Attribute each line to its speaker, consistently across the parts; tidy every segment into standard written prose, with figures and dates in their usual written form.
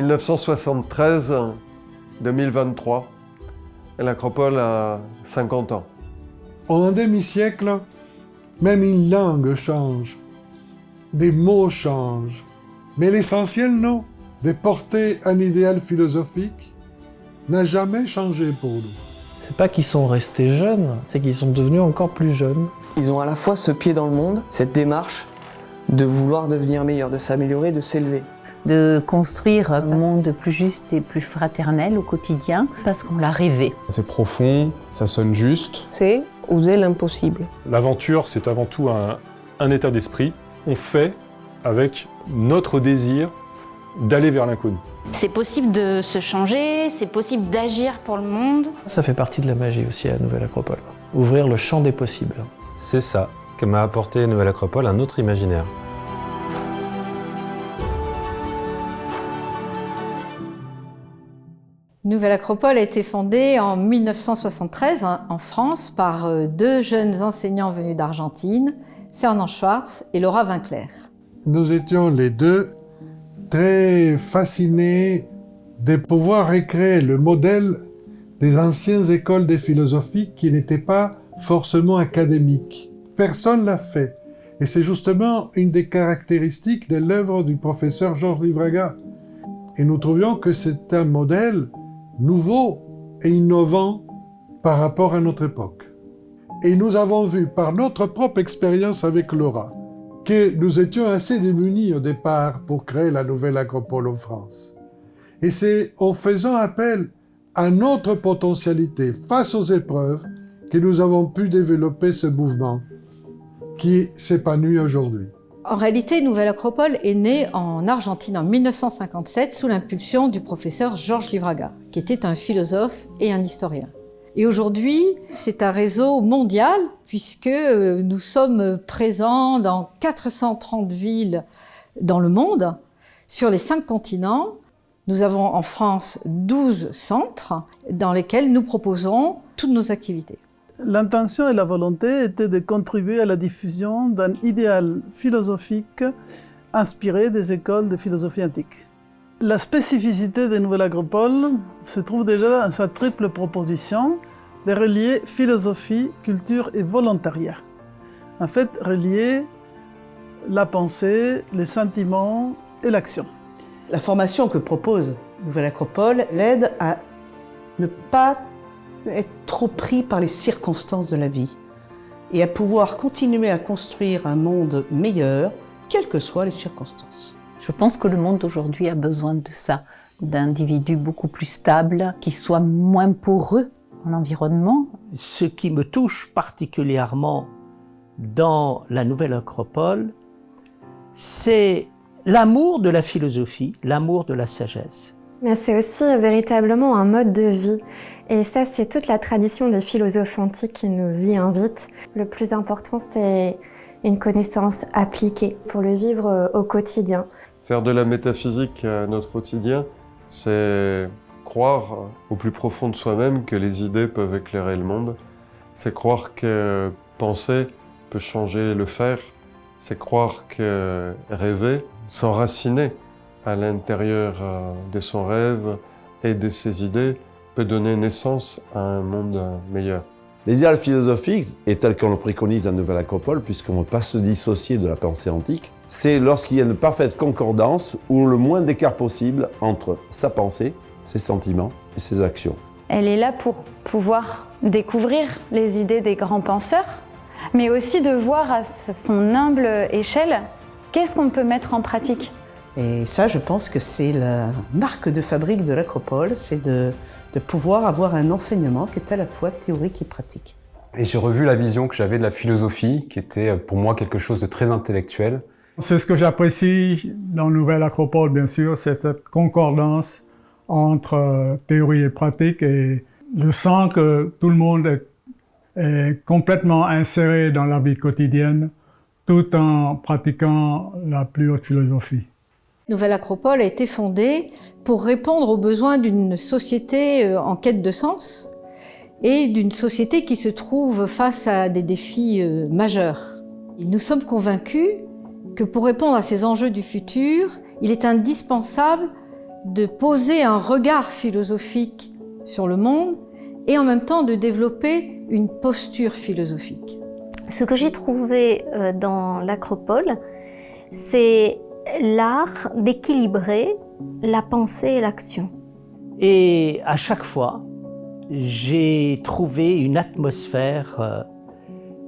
Speaker 1: 1973-2023, et l'Acropole a 50 ans.
Speaker 2: En un demi-siècle, même une langue change, des mots changent, mais l'essentiel, non. De porter un idéal philosophique n'a jamais changé pour nous.
Speaker 3: C'est pas qu'ils sont restés jeunes, c'est qu'ils sont devenus encore plus jeunes.
Speaker 4: Ils ont à la fois ce pied dans le monde, cette démarche de vouloir devenir meilleur, de s'améliorer, de s'élever.
Speaker 5: De construire un monde plus juste et plus fraternel au quotidien, parce qu'on l'a rêvé.
Speaker 6: C'est profond, ça sonne juste.
Speaker 7: C'est oser l'impossible.
Speaker 8: L'aventure, c'est avant tout un état d'esprit. On fait avec notre désir d'aller vers l'inconnu.
Speaker 9: C'est possible de se changer, c'est possible d'agir pour le monde.
Speaker 3: Ça fait partie de la magie aussi à la Nouvelle Acropole. Ouvrir le champ des possibles.
Speaker 10: C'est ça que m'a apporté Nouvelle Acropole, un autre imaginaire.
Speaker 11: Nouvelle Acropole a été fondée en 1973 en France par deux jeunes enseignants venus d'Argentine, Fernand Schwartz et Laura Winkler.
Speaker 2: Nous étions les deux très fascinés de pouvoir recréer le modèle des anciennes écoles de philosophie qui n'étaient pas forcément académiques. Personne ne l'a fait. Et c'est justement une des caractéristiques de l'œuvre du professeur Georges Livraga. Et nous trouvions que c'est un modèle nouveau et innovant par rapport à notre époque. Et nous avons vu par notre propre expérience avec Laura que nous étions assez démunis au départ pour créer la Nouvelle Acropole en France. Et c'est en faisant appel à notre potentialité face aux épreuves que nous avons pu développer ce mouvement qui s'épanouit aujourd'hui.
Speaker 11: En réalité, Nouvelle Acropole est née en Argentine en 1957 sous l'impulsion du professeur Georges Livraga, qui était un philosophe et un historien. Et aujourd'hui, c'est un réseau mondial puisque nous sommes présents dans 430 villes dans le monde, sur les 5 continents. Nous avons en France 12 centres dans lesquels nous proposons toutes nos activités.
Speaker 12: L'intention et la volonté étaient de contribuer à la diffusion d'un idéal philosophique inspiré des écoles de philosophie antique. La spécificité de Nouvelle Acropole se trouve déjà dans sa triple proposition de relier philosophie, culture et volontariat. En fait, relier la pensée, les sentiments et l'action.
Speaker 7: La formation que propose Nouvelle Acropole l'aide à ne pas être trop pris par les circonstances de la vie et à pouvoir continuer à construire un monde meilleur, quelles que soient les circonstances.
Speaker 5: Je pense que le monde d'aujourd'hui a besoin de ça, d'individus beaucoup plus stables, qui soient moins poreux en environnement.
Speaker 13: Ce qui me touche particulièrement dans la Nouvelle Acropole, c'est l'amour de la philosophie, l'amour de la sagesse.
Speaker 14: Mais c'est aussi véritablement un mode de vie. Et ça, c'est toute la tradition des philosophes antiques qui nous y invitent. Le plus important, c'est une connaissance appliquée pour le vivre au quotidien.
Speaker 1: Faire de la métaphysique à notre quotidien, c'est croire au plus profond de soi-même que les idées peuvent éclairer le monde. C'est croire que penser peut changer le faire. C'est croire que rêver, s'enraciner à l'intérieur de son rêve et de ses idées peut donner naissance à un monde meilleur.
Speaker 15: L'idéal philosophique, et tel qu'on le préconise à Nouvelle Acropole, puisqu'on ne peut pas se dissocier de la pensée antique, c'est lorsqu'il y a une parfaite concordance ou le moins d'écart possible entre sa pensée, ses sentiments et ses actions.
Speaker 9: Elle est là pour pouvoir découvrir les idées des grands penseurs, mais aussi de voir à son humble échelle qu'est-ce qu'on peut mettre en pratique.
Speaker 7: Et ça, je pense que c'est la marque de fabrique de l'Acropole, c'est de pouvoir avoir un enseignement qui est à la fois théorique et pratique.
Speaker 6: Et j'ai revu la vision que j'avais de la philosophie, qui était pour moi quelque chose de très intellectuel.
Speaker 16: C'est ce que j'apprécie dans Nouvelle Acropole, bien sûr, c'est cette concordance entre théorie et pratique. Et je sens que tout le monde est complètement inséré dans la vie quotidienne, tout en pratiquant la plus haute philosophie.
Speaker 11: Nouvelle Acropole a été fondée pour répondre aux besoins d'une société en quête de sens et d'une société qui se trouve face à des défis majeurs. Et nous sommes convaincus que pour répondre à ces enjeux du futur, il est indispensable de poser un regard philosophique sur le monde et en même temps de développer une posture philosophique.
Speaker 14: Ce que j'ai trouvé dans l'Acropole, c'est l'art d'équilibrer la pensée et l'action.
Speaker 13: Et à chaque fois, j'ai trouvé une atmosphère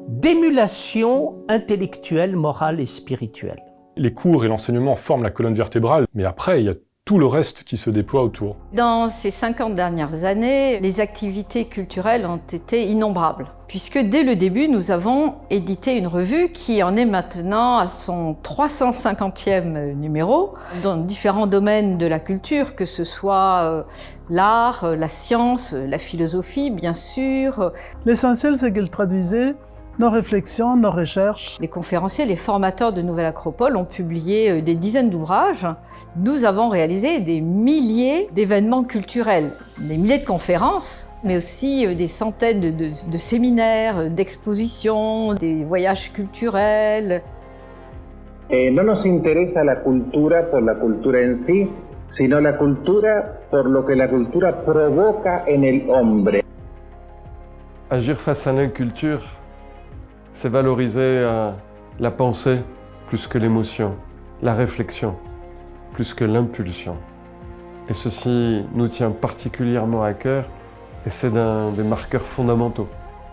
Speaker 13: d'émulation intellectuelle, morale et spirituelle.
Speaker 8: Les cours et l'enseignement forment la colonne vertébrale, mais après, il y a tout le reste qui se déploie autour.
Speaker 11: Dans ces 50 dernières années, les activités culturelles ont été innombrables, puisque dès le début, nous avons édité une revue qui en est maintenant à son 350e numéro, dans différents domaines de la culture, que ce soit l'art, la science, la philosophie, bien sûr.
Speaker 12: L'essentiel, c'est qu'elle traduisait nos réflexions, nos recherches.
Speaker 11: Les conférenciers, les formateurs de Nouvelle Acropole ont publié des dizaines d'ouvrages. Nous avons réalisé des milliers d'événements culturels, des milliers de conférences, mais aussi des centaines de séminaires, d'expositions, des voyages culturels.
Speaker 17: No nos interesa la cultura por la cultura en sí, sino la cultura por lo que la cultura provoca en el hombre.
Speaker 1: Agir face à l'inculture, c'est valoriser la pensée plus que l'émotion, la réflexion plus que l'impulsion. Et ceci nous tient particulièrement à cœur et c'est un des marqueurs fondamentaux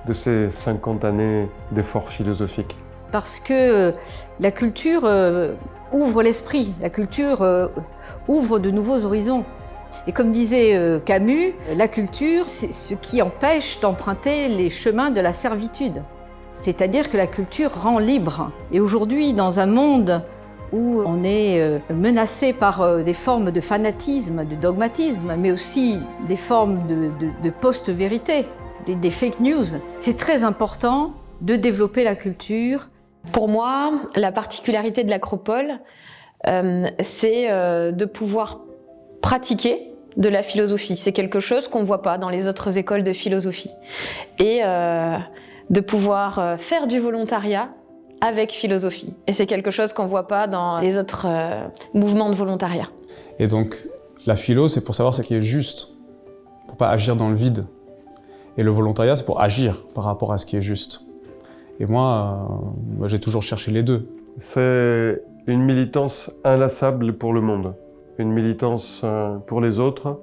Speaker 1: de ces 50 années d'efforts philosophiques.
Speaker 11: Parce que la culture ouvre l'esprit, la culture ouvre de nouveaux horizons. Et comme disait Camus, la culture, c'est ce qui empêche d'emprunter les chemins de la servitude. C'est-à-dire que la culture rend libre. Et aujourd'hui, dans un monde où on est menacé par des formes de fanatisme, de dogmatisme, mais aussi des formes de post-vérité, des fake news, c'est très important de développer la culture.
Speaker 18: Pour moi, la particularité de l'Acropole, c'est de pouvoir pratiquer de la philosophie. C'est quelque chose qu'on ne voit pas dans les autres écoles de philosophie. Et de pouvoir faire du volontariat avec philosophie. Et c'est quelque chose qu'on ne voit pas dans les autres mouvements de volontariat.
Speaker 19: Et donc, la philo, c'est pour savoir ce qui est juste, pour pas agir dans le vide. Et le volontariat, c'est pour agir par rapport à ce qui est juste. Et moi j'ai toujours cherché les deux.
Speaker 1: C'est une militance inlassable pour le monde. Une militance pour les autres,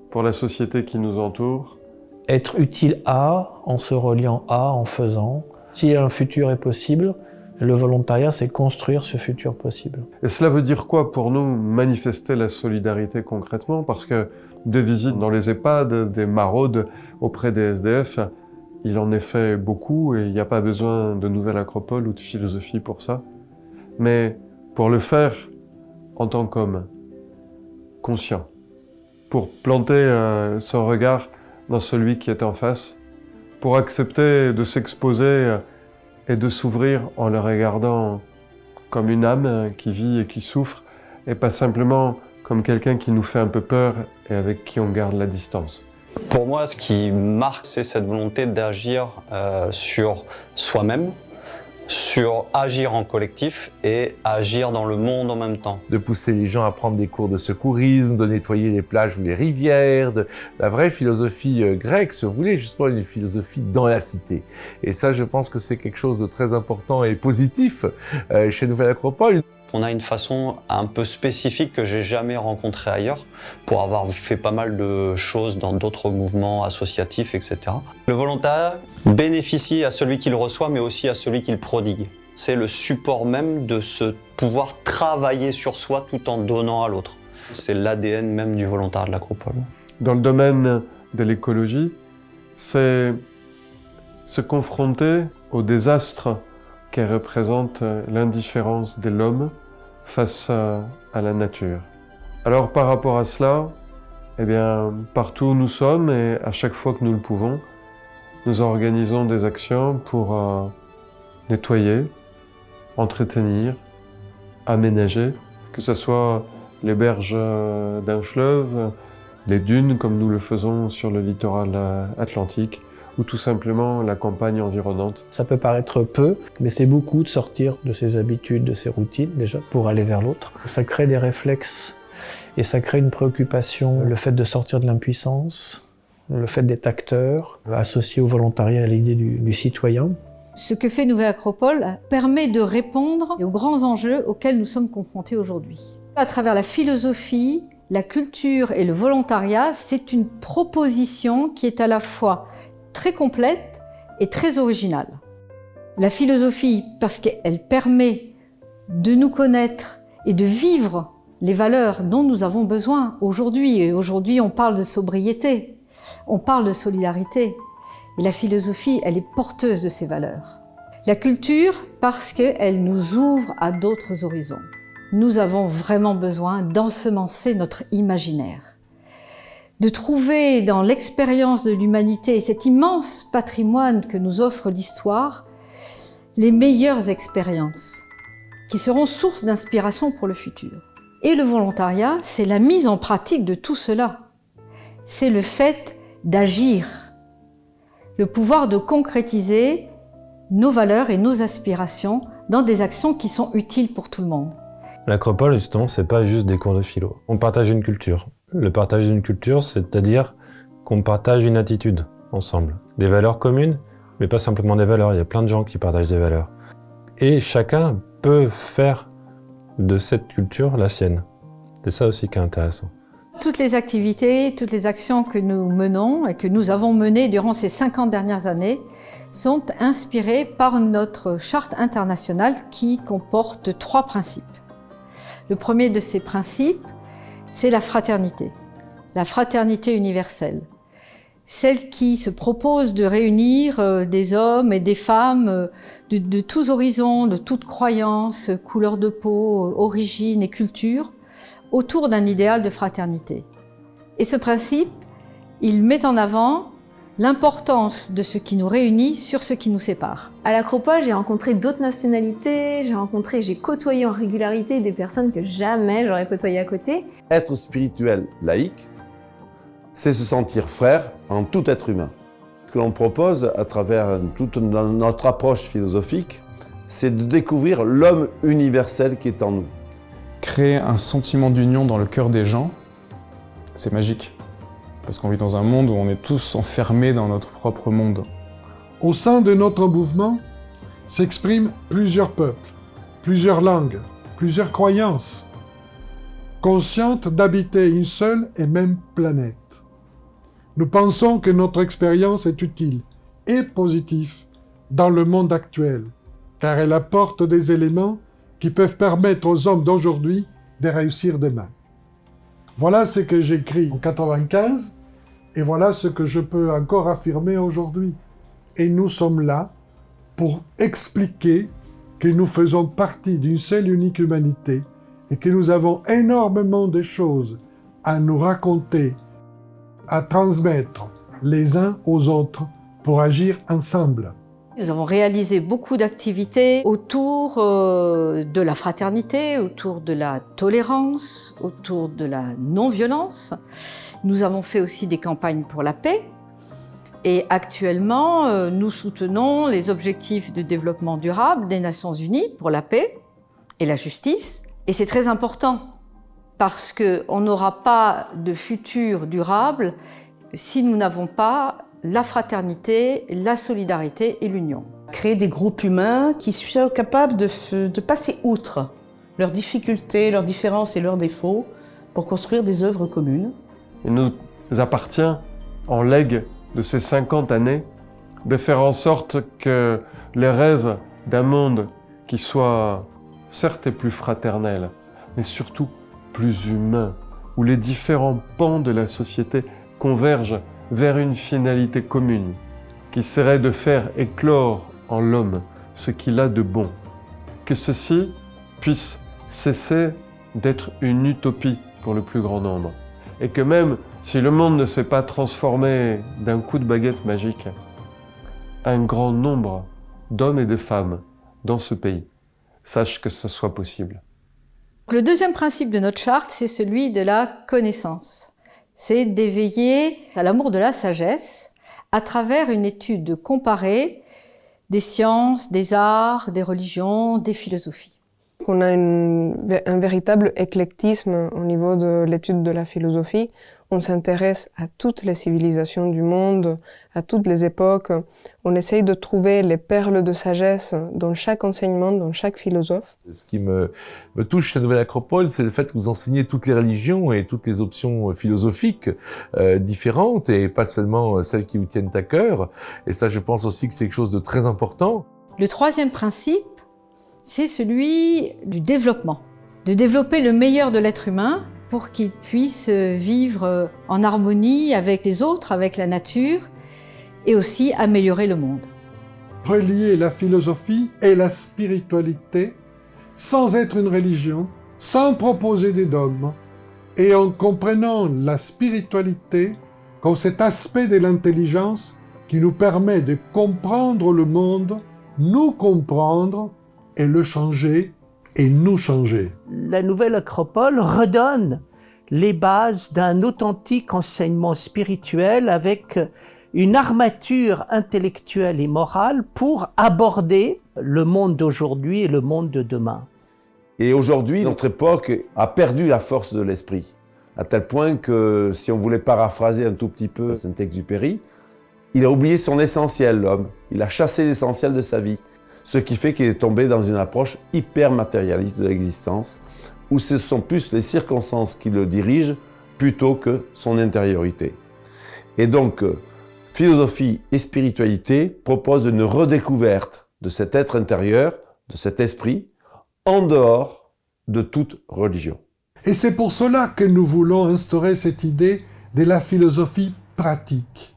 Speaker 1: pour la société qui nous entoure.
Speaker 3: Être utile à, en se reliant à, en faisant. Si un futur est possible, le volontariat, c'est construire ce futur possible.
Speaker 1: Et cela veut dire quoi pour nous, manifester la solidarité concrètement? Parce que des visites dans les EHPAD, des maraudes auprès des SDF, il en est fait beaucoup et il n'y a pas besoin de Nouvelle Acropole ou de philosophie pour ça. Mais pour le faire en tant qu'homme, conscient, pour planter son regard dans celui qui est en face, pour accepter de s'exposer et de s'ouvrir en le regardant comme une âme qui vit et qui souffre, et pas simplement comme quelqu'un qui nous fait un peu peur et avec qui on garde la distance.
Speaker 20: Pour moi, ce qui marque, c'est cette volonté d'agir sur soi-même, sur agir en collectif et agir dans le monde en même temps.
Speaker 21: De pousser les gens à prendre des cours de secourisme, de nettoyer les plages ou les rivières. La vraie philosophie grecque se voulait justement une philosophie dans la cité. Et ça, je pense que c'est quelque chose de très important et positif chez Nouvelle Acropole.
Speaker 20: On a une façon un peu spécifique que j'ai jamais rencontrée ailleurs, pour avoir fait pas mal de choses dans d'autres mouvements associatifs, etc. Le volontariat bénéficie à celui qui le reçoit, mais aussi à celui qui le prodigue. C'est le support même de se pouvoir travailler sur soi tout en donnant à l'autre. C'est l'ADN même du volontariat de l'Acropole.
Speaker 1: Dans le domaine de l'écologie, c'est se confronter au désastre qui représente l'indifférence de l'homme face à la nature. Alors par rapport à cela, eh bien, partout où nous sommes et à chaque fois que nous le pouvons, nous organisons des actions pour nettoyer, entretenir, aménager, que ce soit les berges d'un fleuve, les dunes comme nous le faisons sur le littoral atlantique, ou tout simplement la campagne environnante.
Speaker 3: Ça peut paraître peu, mais c'est beaucoup de sortir de ses habitudes, de ses routines déjà, pour aller vers l'autre. Ça crée des réflexes Et ça crée une préoccupation, le fait de sortir de l'impuissance, le fait d'être acteur, associé au volontariat à l'idée du citoyen.
Speaker 11: Ce que fait Nouvelle Acropole permet de répondre aux grands enjeux auxquels nous sommes confrontés aujourd'hui. À travers la philosophie, la culture et le volontariat, c'est une proposition qui est à la fois très complète et très originale. La philosophie, parce qu'elle permet de nous connaître et de vivre les valeurs dont nous avons besoin aujourd'hui. Et aujourd'hui, on parle de sobriété, on parle de solidarité. Et la philosophie, elle est porteuse de ces valeurs. La culture, parce qu'elle nous ouvre à d'autres horizons. Nous avons vraiment besoin d'ensemencer notre imaginaire, de trouver dans l'expérience de l'humanité, cet immense patrimoine que nous offre l'histoire, les meilleures expériences qui seront source d'inspiration pour le futur. Et le volontariat, c'est la mise en pratique de tout cela. C'est le fait d'agir, le pouvoir de concrétiser nos valeurs et nos aspirations dans des actions qui sont utiles pour tout le monde.
Speaker 10: L'acropole, justement, c'est pas juste des cours de philo. On partage une culture. Le partage d'une culture, c'est-à-dire qu'on partage une attitude ensemble. Des valeurs communes, mais pas simplement des valeurs. Il y a plein de gens qui partagent des valeurs. Et chacun peut faire de cette culture la sienne. C'est ça aussi qui est intéressant.
Speaker 11: Toutes les activités, toutes les actions que nous menons et que nous avons menées durant ces 50 dernières années sont inspirées par notre charte internationale qui comporte 3 principes. Le premier de ces principes, c'est la fraternité universelle. Celle qui se propose de réunir des hommes et des femmes de tous horizons, de toutes croyances, couleurs de peau, origines et cultures, autour d'un idéal de fraternité. Et ce principe, il met en avant l'importance de ce qui nous réunit sur ce qui nous sépare.
Speaker 18: À l'Acropole, j'ai rencontré d'autres nationalités, j'ai côtoyé en régularité des personnes que jamais j'aurais côtoyées à côté.
Speaker 15: Être spirituel laïque, c'est se sentir frère en tout être humain. Ce que l'on propose à travers toute notre approche philosophique, c'est de découvrir l'homme universel qui est en nous.
Speaker 19: Créer un sentiment d'union dans le cœur des gens, c'est magique. Parce qu'on vit dans un monde où on est tous enfermés dans notre propre monde.
Speaker 2: Au sein de notre mouvement s'expriment plusieurs peuples, plusieurs langues, plusieurs croyances, conscientes d'habiter une seule et même planète. Nous pensons que notre expérience est utile et positive dans le monde actuel, car elle apporte des éléments qui peuvent permettre aux hommes d'aujourd'hui de réussir demain. Voilà ce que j'écris en 1995, et voilà ce que je peux encore affirmer aujourd'hui. Et nous sommes là pour expliquer que nous faisons partie d'une seule unique humanité et que nous avons énormément de choses à nous raconter, à transmettre les uns aux autres pour agir ensemble.
Speaker 11: Nous avons réalisé beaucoup d'activités autour de la fraternité, autour de la tolérance, autour de la non-violence. Nous avons fait aussi des campagnes pour la paix. Et actuellement, nous soutenons les objectifs de développement durable des Nations Unies pour la paix et la justice. Et c'est très important parce qu'on n'aura pas de futur durable si nous n'avons pas la fraternité, la solidarité et l'union.
Speaker 7: Créer des groupes humains qui soient capables de passer outre leurs difficultés, leurs différences et leurs défauts pour construire des œuvres communes.
Speaker 1: Il nous appartient, en legs de ces 50 années, de faire en sorte que les rêves d'un monde qui soit certes plus fraternel, mais surtout plus humain, où les différents pans de la société convergent vers une finalité commune, qui serait de faire éclore en l'homme ce qu'il a de bon. Que ceci puisse cesser d'être une utopie pour le plus grand nombre. Et que même si le monde ne s'est pas transformé d'un coup de baguette magique, un grand nombre d'hommes et de femmes dans ce pays sachent que ce soit possible.
Speaker 11: Le deuxième principe de notre charte, c'est celui de la connaissance. C'est d'éveiller à l'amour de la sagesse à travers une étude comparée des sciences, des arts, des religions, des philosophies.
Speaker 4: qu'on a un véritable éclectisme au niveau de l'étude de la philosophie. On s'intéresse à toutes les civilisations du monde, à toutes les époques. On essaye de trouver les perles de sagesse dans chaque enseignement, dans chaque philosophe.
Speaker 21: Ce qui me touche chez la Nouvelle Acropole, c'est le fait que vous enseignez toutes les religions et toutes les options philosophiques différentes, et pas seulement celles qui vous tiennent à cœur. Et ça, je pense aussi que c'est quelque chose de très important.
Speaker 11: Le troisième principe, c'est celui du développement. De développer le meilleur de l'être humain pour qu'il puisse vivre en harmonie avec les autres, avec la nature, et aussi améliorer le monde.
Speaker 2: Relier la philosophie et la spiritualité sans être une religion, sans proposer des dogmes, et en comprenant la spiritualité comme cet aspect de l'intelligence qui nous permet de comprendre le monde, nous comprendre et le changer et nous changer.
Speaker 13: La Nouvelle Acropole redonne les bases d'un authentique enseignement spirituel avec une armature intellectuelle et morale pour aborder le monde d'aujourd'hui et le monde de demain.
Speaker 15: Et aujourd'hui, notre époque a perdu la force de l'esprit, à tel point que, si on voulait paraphraser un tout petit peu Saint-Exupéry, il a oublié son essentiel, l'homme. Il a chassé l'essentiel de sa vie. Ce qui fait qu'il est tombé dans une approche hyper matérialiste de l'existence, où ce sont plus les circonstances qui le dirigent plutôt que son intériorité. Et donc, philosophie et spiritualité proposent une redécouverte de cet être intérieur, de cet esprit, en dehors de toute religion.
Speaker 2: Et c'est pour cela que nous voulons instaurer cette idée de la philosophie pratique.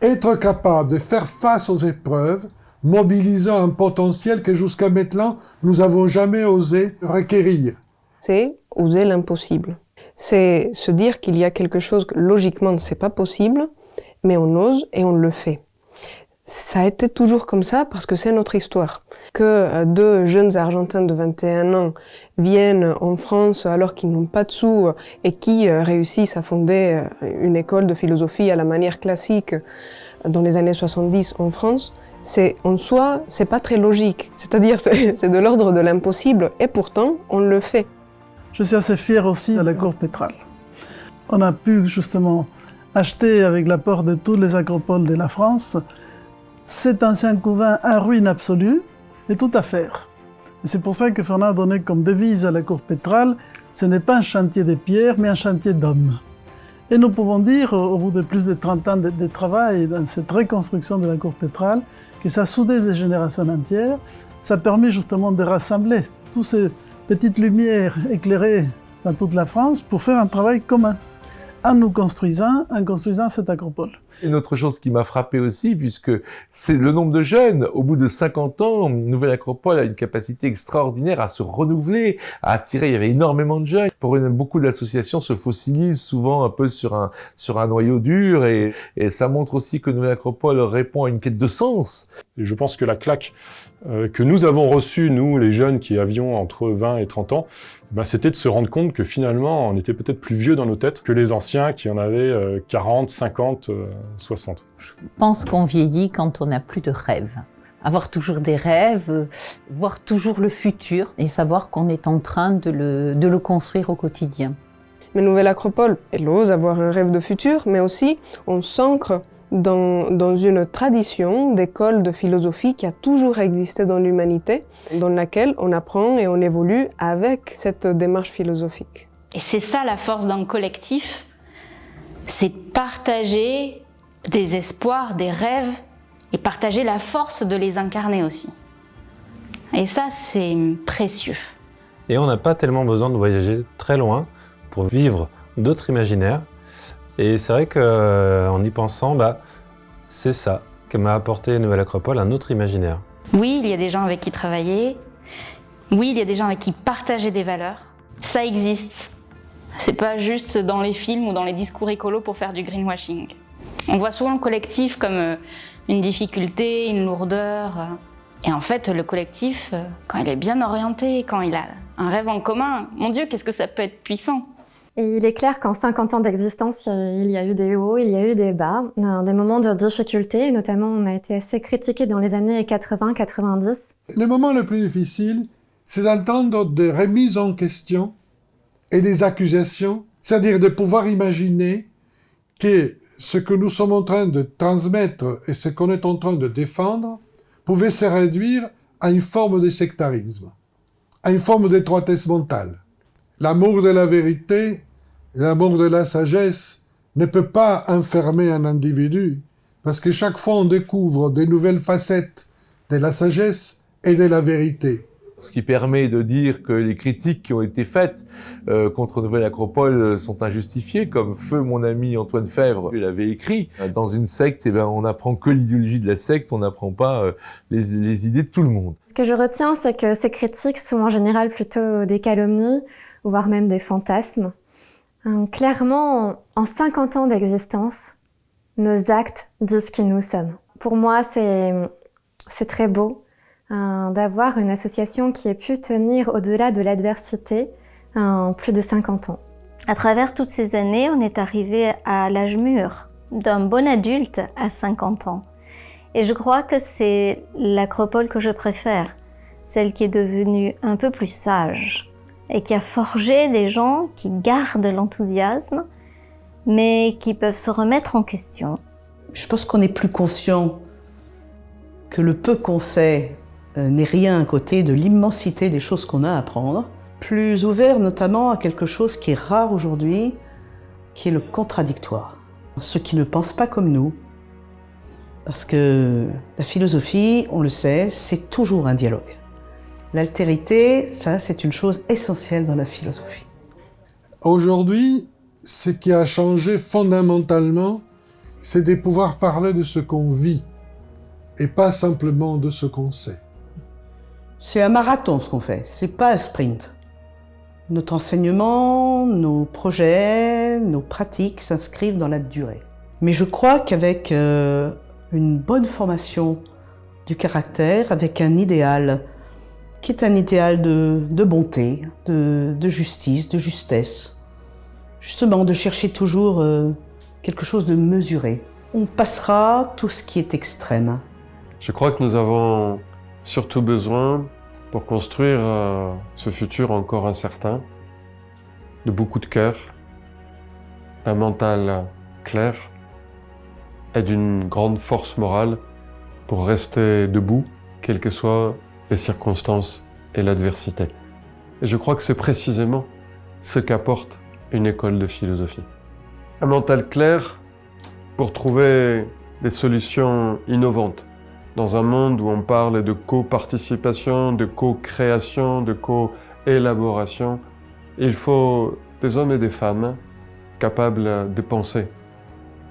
Speaker 2: Être capable de faire face aux épreuves, mobilisant un potentiel que jusqu'à maintenant, nous n'avons jamais osé requérir.
Speaker 4: C'est oser l'impossible. C'est se dire qu'il y a quelque chose que logiquement c'est pas possible, mais on ose et on le fait. Ça a été toujours comme ça parce que c'est notre histoire. Que deux jeunes Argentins de 21 ans viennent en France alors qu'ils n'ont pas de sous et qui réussissent à fonder une école de philosophie à la manière classique dans les années 70 en France, en soi, c'est pas très logique. C'est-à-dire, c'est de l'ordre de l'impossible et pourtant, on le fait.
Speaker 12: Je suis assez fier aussi de la cour Pétrale. On a pu justement acheter avec l'apport de toutes les acropoles de la France cet ancien couvent en ruine absolue et tout à faire. Et c'est pour ça que Fernand a donné comme devise à la cour Pétrale, ce n'est pas un chantier de pierre, mais un chantier d'hommes. Et nous pouvons dire, au bout de plus de 30 ans de travail dans cette reconstruction de la cour Pétrale, que ça a soudé des générations entières, ça a permis justement de rassembler toutes ces petites lumières éclairées dans toute la France pour faire un travail commun, en construisant cette acropole.
Speaker 21: Une autre chose qui m'a frappé aussi, puisque c'est le nombre de jeunes. Au bout de 50 ans, Nouvelle Acropole a une capacité extraordinaire à se renouveler, à attirer. Il y avait énormément de jeunes. Beaucoup d'associations se fossilisent souvent un peu sur un noyau dur, et ça montre aussi que Nouvelle Acropole répond à une quête de sens.
Speaker 8: Et je pense que la claque que nous avons reçue, nous, les jeunes qui avions entre 20 et 30 ans, c'était de se rendre compte que finalement, on était peut-être plus vieux dans nos têtes que les anciens qui en avaient 40, 50, 60.
Speaker 5: Je pense qu'on vieillit quand on n'a plus de rêves. Avoir toujours des rêves, voir toujours le futur et savoir qu'on est en train de le construire au quotidien.
Speaker 4: Mais Nouvelle Acropole, elle ose avoir un rêve de futur, mais aussi on s'ancre dans une tradition d'école de philosophie qui a toujours existé dans l'humanité, dans laquelle on apprend et on évolue avec cette démarche philosophique.
Speaker 22: Et c'est ça la force d'un collectif, c'est partager des espoirs, des rêves, et partager la force de les incarner aussi. Et ça, c'est précieux.
Speaker 10: Et on n'a pas tellement besoin de voyager très loin pour vivre d'autres imaginaires. Et c'est vrai qu'en y pensant, c'est ça que m'a apporté Nouvelle Acropole, un autre imaginaire.
Speaker 22: Oui, il y a des gens avec qui travailler. Oui, il y a des gens avec qui partager des valeurs. Ça existe. C'est pas juste dans les films ou dans les discours écolos pour faire du greenwashing. On voit souvent le collectif comme une difficulté, une lourdeur. Et en fait, le collectif, quand il est bien orienté, quand il a un rêve en commun, mon Dieu, qu'est-ce que ça peut être puissant!
Speaker 14: Et il est clair qu'en 50 ans d'existence, il y a eu des hauts, il y a eu des bas, des moments de difficulté, notamment on a été assez critiqué dans les années 80-90.
Speaker 2: Le moment le plus difficile, c'est d'entendre des remises en question et des accusations, c'est-à-dire de pouvoir imaginer que ce que nous sommes en train de transmettre et ce qu'on est en train de défendre pouvait se réduire à une forme de sectarisme, à une forme d'étroitesse mentale. L'amour de la vérité, l'amour de la sagesse ne peut pas enfermer un individu, parce que chaque fois on découvre des nouvelles facettes de la sagesse et de la vérité.
Speaker 21: Ce qui permet de dire que les critiques qui ont été faites contre Nouvelle Acropole sont injustifiées, comme feu mon ami Antoine Fèvre l'avait écrit. Dans une secte, on n'apprend que l'idéologie de la secte, on n'apprend pas les idées de tout le monde.
Speaker 14: Ce que je retiens, c'est que ces critiques sont en général plutôt des calomnies, voire même des fantasmes. Clairement, en 50 ans d'existence, nos actes disent qui nous sommes. Pour moi, c'est très beau d'avoir une association qui ait pu tenir au-delà de l'adversité plus de 50 ans.
Speaker 6: À travers toutes ces années, on est arrivé à l'âge mûr, d'un bon adulte à 50 ans. Et je crois que c'est l'Acropole que je préfère, celle qui est devenue un peu plus sage et qui a forgé des gens qui gardent l'enthousiasme, mais qui peuvent se remettre en question.
Speaker 7: Je pense qu'on est plus conscient que le peu qu'on sait n'est rien à côté de l'immensité des choses qu'on a à apprendre, plus ouvert notamment à quelque chose qui est rare aujourd'hui, qui est le contradictoire. Ceux qui ne pensent pas comme nous, parce que la philosophie, on le sait, c'est toujours un dialogue. L'altérité, ça, c'est une chose essentielle dans la philosophie.
Speaker 2: Aujourd'hui, ce qui a changé fondamentalement, c'est de pouvoir parler de ce qu'on vit, et pas simplement de ce qu'on sait.
Speaker 7: C'est un marathon ce qu'on fait, c'est pas un sprint. Notre enseignement, nos projets, nos pratiques s'inscrivent dans la durée. Mais je crois qu'avec une bonne formation du caractère, avec un idéal qui est un idéal de bonté, de justice, de justesse, justement de chercher toujours quelque chose de mesuré, on passera tout ce qui est extrême.
Speaker 1: Je crois que nous avons surtout besoin, pour construire ce futur encore incertain, de beaucoup de cœur, d'un mental clair et d'une grande force morale pour rester debout, quelles que soient les circonstances et l'adversité. Et je crois que c'est précisément ce qu'apporte une école de philosophie. Un mental clair pour trouver des solutions innovantes. Dans un monde où on parle de co-participation, de co-création, de co-élaboration, il faut des hommes et des femmes capables de penser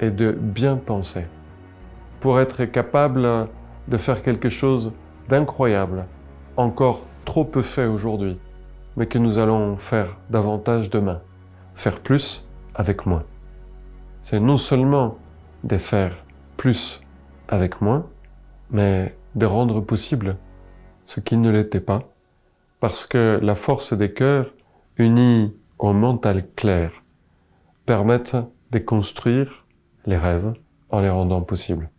Speaker 1: et de bien penser, pour être capables de faire quelque chose d'incroyable, encore trop peu fait aujourd'hui, mais que nous allons faire davantage demain, faire plus avec moins. C'est non seulement de faire plus avec moins, mais de rendre possible ce qui ne l'était pas, parce que la force des cœurs, unie au mental clair, permettent de construire les rêves en les rendant possibles.